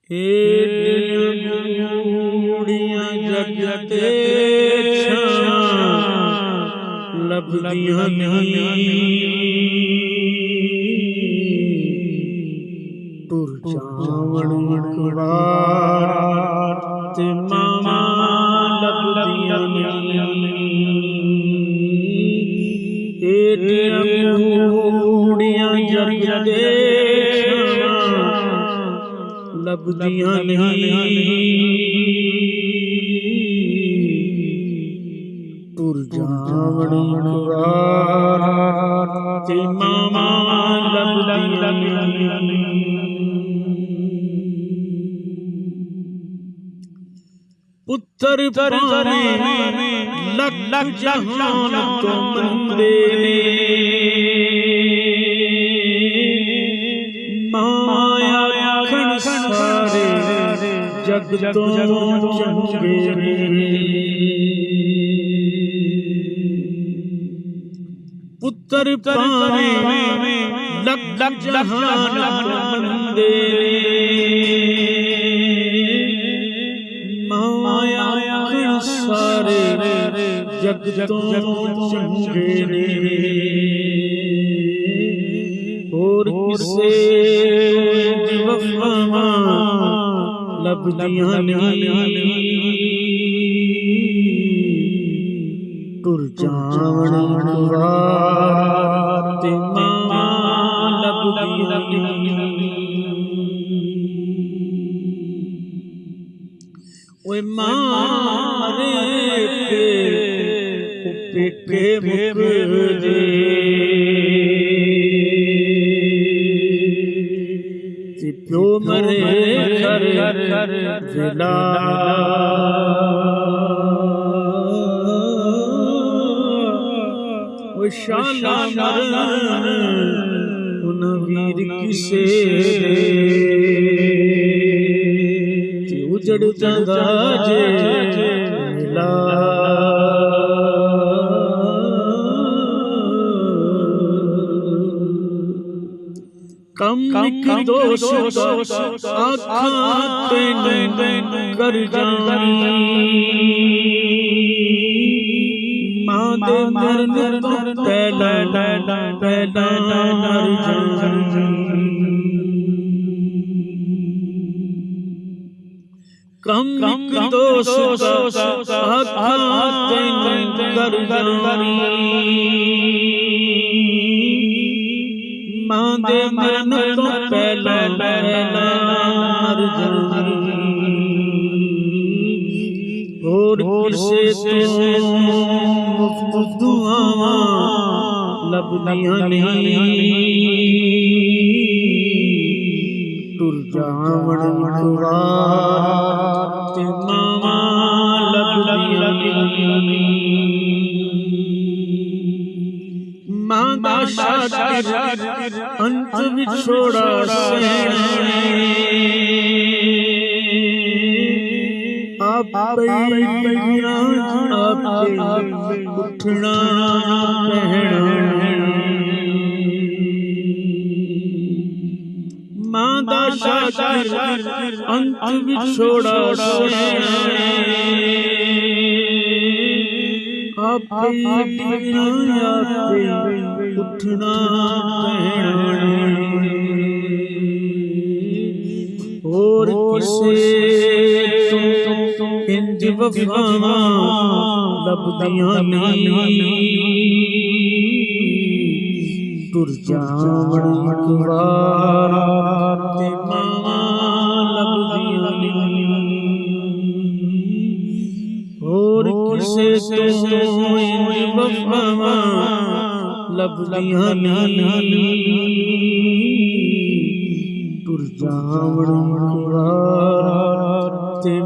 ਏੜੀਆਂ ਜਗ ਤੇ ਲੱਭਦੀਆਂ ਨਹੀਂ ਤੁਰ ਜਾਵਣ ਕਵਾਰ ਤੇ ਮਾਵਾ ਲੱਭਦੀਆਂ ਨਹੀਂ ਏੜੀਆਂ ਜਗ ਤੇ ਲੱਭਦੀਆਂ ਨਹੀਂ ਤੁਰ ਜਾਵਣ ਕਵਾਰ ਤੇ ਮਾਵਾ ਲੱਭਦੀਆਂ ਪੁੱਤਰ ਭਾਵੇਂ ਲੱਖ ਜਹਾਨ ਤੋਂ ਮੰਦੇ ਨੇ ਮਾਇਆ ਆਖਣ ਸਾਰੇ ਜਗ ਤੋਂ ਚੰਗੇ ਨੇ ਪੁੱਤਰ ਭਾਵੇਂ ਲੱਖ ਜਹਾਨ ਤੋਂ ਮੰਦੇ ਮਾਇਆ ਆਖਣ ਸਾਰੇ ਜਗ ਤੋਂ ਚੰਗੇ ਨੇ ਹੋਰ ਕਿਸੇ ਦੀ ਵਫਾਵਾਂ ਲੱਭਦੀਆਂ ਨਹੀਂ ਤੁਰ ਜਾਵਣ ਕਵਾਰ ਤੇ ਮਾਵਾ ਲੱਭਦੀਆਂ ਨਹੀਂ ਓਏ ਮਾਰੇ ਪੇਕੇ ਮੁਕਦੇ ਤੇ ਪਿਓ ਮਰੇ ਕਰ ਵਿਲਾ ਓਏ ਸ਼ਾਲਾ ਮਰਨ ਉਹਨਾਂ ਵੀਰ ਕਿਸੇ ਤੇ ਉਜੜ ਜਾਂਦਾ ਜੇ ਮਿਲਾ ਕਮ ਇੱਕ ਦੋਸਤ ਆਖਾਂ ਤੈਨੂੰ ਕਰ ਜਾਣੀ ਮਾਂ ਦੇ ਮਰਨ ਤੋਂ ਪਹਿਲਾਂ ਮਰ ਜਾਣੀ ਕਮ ਇੱਕ ਦੋਸਤ ਆਖਾਂ ਤੈਨੂੰ ਕਰ ਜਾਣੀ ਮਾਂ ਦੇ ਮਰਨ ਤੋਂ ਪਹਿਲਾਂ ਮਰ ਜਾਣੀ ਹੋਰ ਕਿਸੇ ਤੋਂ ਮੁਫਤ ਦੁਆਵਾਂ ਲੱਭਦੀਆਂ ਨਹੀਂ ਤੁਰ ਜਾਵਣ ਕਵਾਰ ਤੇ ਮਾਵਾ ਲੱਭਦੀਆਂ ਨਹੀਂ ਮਾਂ ਦਾ ਸ਼ਾਕਿਰ ਅੰਤ ਵਿਛੋੜਾ ਸਹਿਣੇ ਆਪੇ ਉੱਠਣਾ ਪਹਿਣਾ ਮਾਂ ਦਾ ਸ਼ਾਕਿਰ ਅੰਤ ਵਿਛੋੜਾ ਸਹਿਣੇ ਆਪੇ ਉੱਠਣਾ ਪਹਿਣਾ ਹੋਰ ਕਿਸੇ ਤੋਂ ਇੰਜ ਵਫਾਵਾਂ ਲੱਭਦੀਆਂ ਨਹੀਂ ਤੁਰ ਜਾਵਣ ਕਵਾਰ ਤੇ ਮਾਵਾ ਲੱਭਦੀਆਂ ਨਹੀਂ ਹੋਰ ਕਿਸੇ ਤੋਂ ਇੰਜ ਵਫਾਵਾਂ ਲੱਭਦੀਆਂ ਨਹੀਂ ਤੁਰ ਜਾਵਣ ਕਵਾਰ ਤੇ